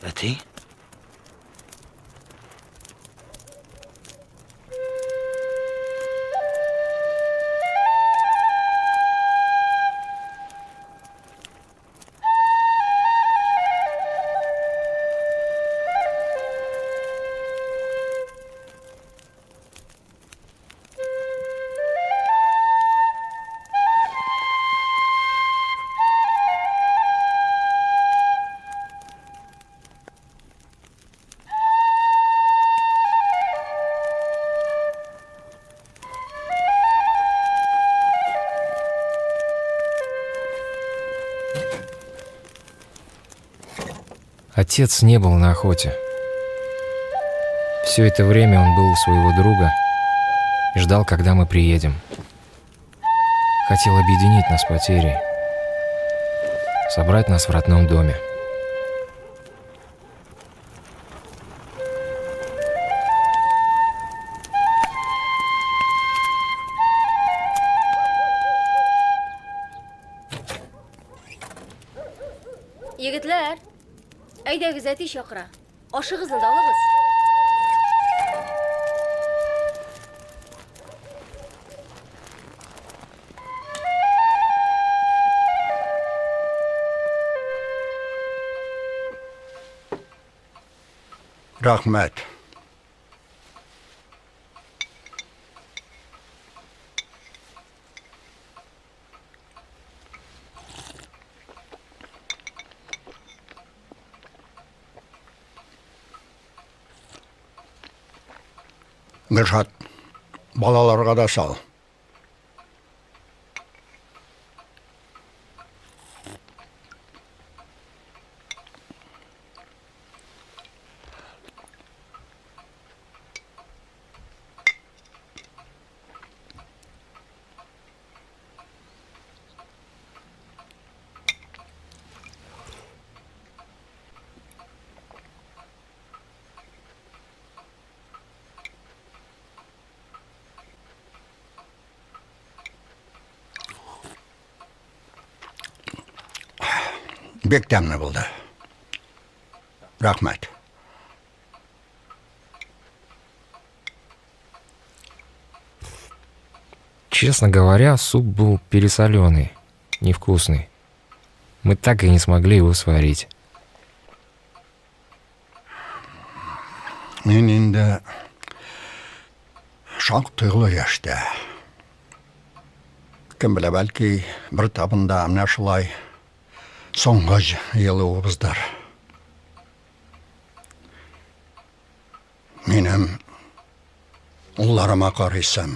Әти? Отец не был на охоте. Все это время он был у своего друга и ждал, когда мы приедем. Хотел объединить нас потерей, собрать нас в родном доме. Yigitlar, aydagiz atiy shoqira. Oshig'izni olamiz. Rahmet. Gırşat, balalarga da sal. Bek demli buldu. Rahmet. Честно говоря, суп был пересоленый, невкусный. Мы так и не смогли его сварить. Men endi şoq tuyg'uli yoshda. Kim bilir belki bir tabında amna şulay so'nggi yillig'imizdir. Menim ularıma qaraysam,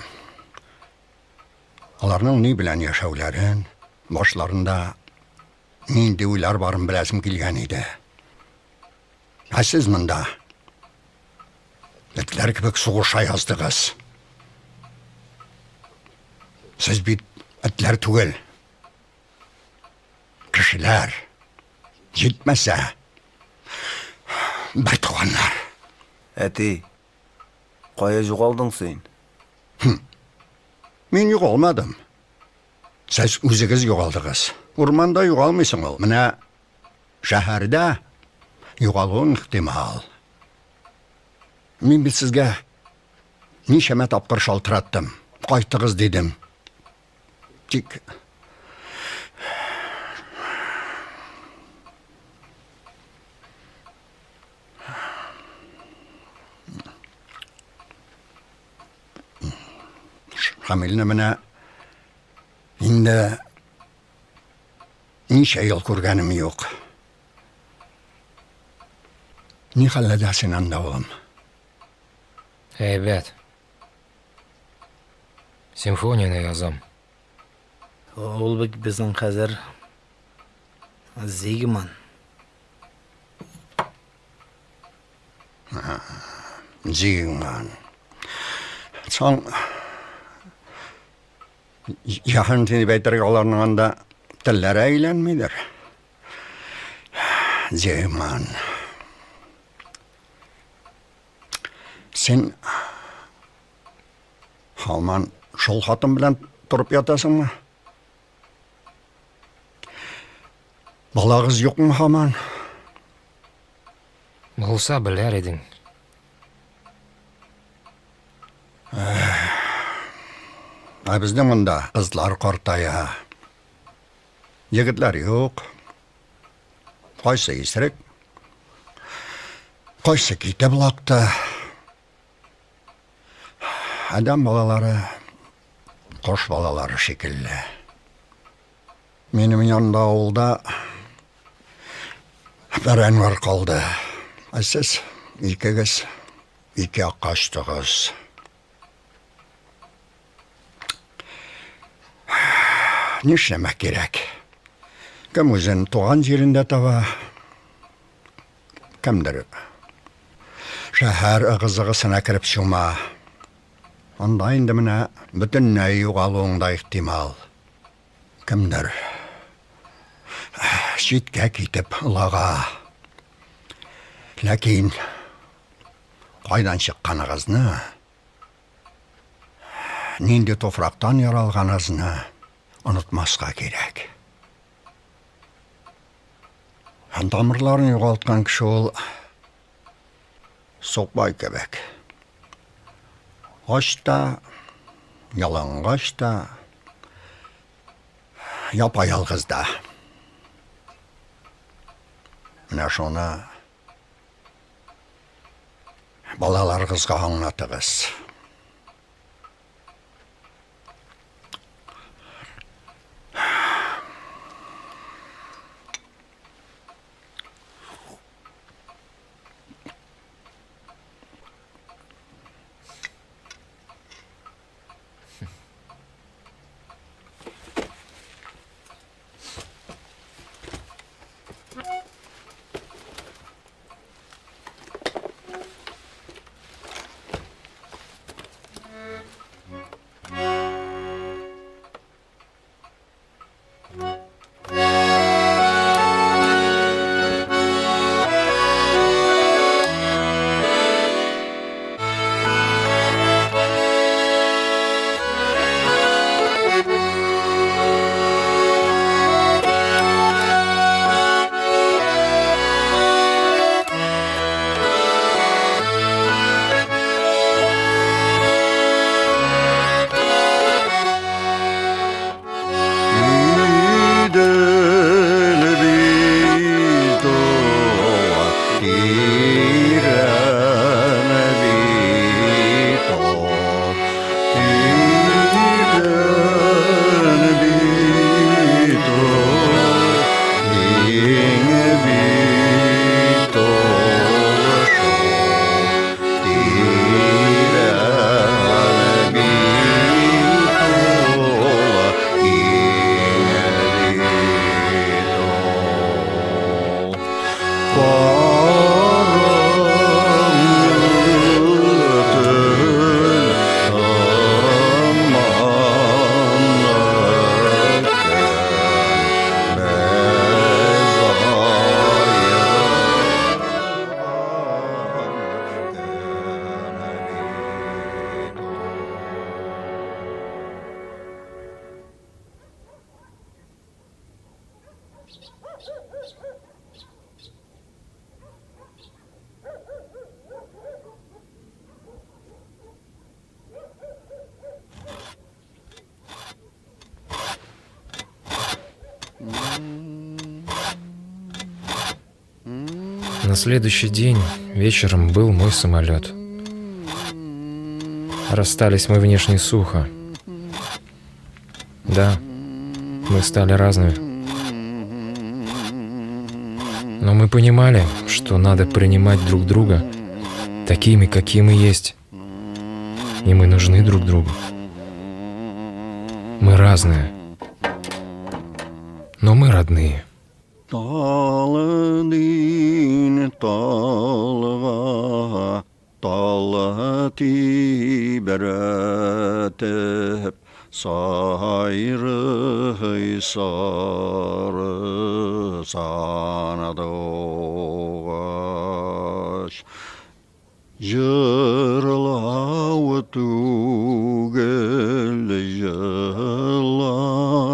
ularning ne bilan yashavlarin, boshlarında nindi o'ylar borim bilazim kelgan edi. Siz munda itlar kibik sug'usha yozdingiz. Siz bit itlar tugul. Kishilar yetmasa baytug'anlar. Әти, қая жоғалдың сен? Men yo'qolmadim. Siz o'zingiz yo'qoldingiz. O'rmonda yo'qolmaysiz ol. Mana shaharda yo'qolgan ehtimol. Men sizga nechama topqir shaltiratdim. Qaytdingiz dedim. Tik Hamilni mana endi necha yil ko'rganim yo'q. Ne halladasin anda o'g'lim? Ребят, симфонияны язам. Ул бит безнең хәзер Зигман. Zigman. Son yaxın tini olarning anda tillari aylanmaydir. Zigman. Sen Halman şol xatın bilan turib yotasыңmı? Balagız yo'qmi Halman? Булса беләр идең. Безнең монда кызлар картая. Егетләр юк. Кайсы исерек? Кайсы китеп лакты? Адам балалары кош балалары шикелле. Минем янда авылда бер Әнвәр калды. Сез икегез ике аккачтыгыз. Нишләмәк кирәк? Кем үзен туган җирендә таба, кемдер шәһәр ыгы-зыгысына кереп чума. Анда инде менә бөтенләй югалуың да ихтимал. Кемдер читкә китеп лага. Ләкин кайдан чыкканыгызны, нинди тофрактан яралганыгызны онытмаска кирәк. Тамырларын югалткан кеше ул сукбай кебек. Ач та, ялангач та, япа-ялгыз да. Менә шуны балаларыгызга аңлатыгыз. На следующий день вечером был мой самолет. Расстались мы внешне сухо. Да, мы стали разными. Но мы понимали, что надо принимать друг друга такими, какие мы есть. И мы нужны друг другу. Мы разные. Но мы родные. Талын талга, талы тибрәтеп, сайрый сары санадыгаш. Жырлау түгел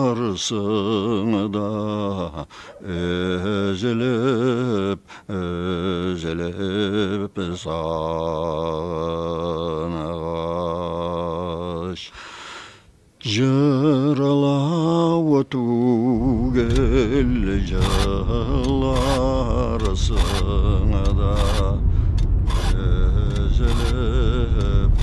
жыларсың да, өзіліп gelip sağnaş. Jırlav tugel jalarsına da ezelip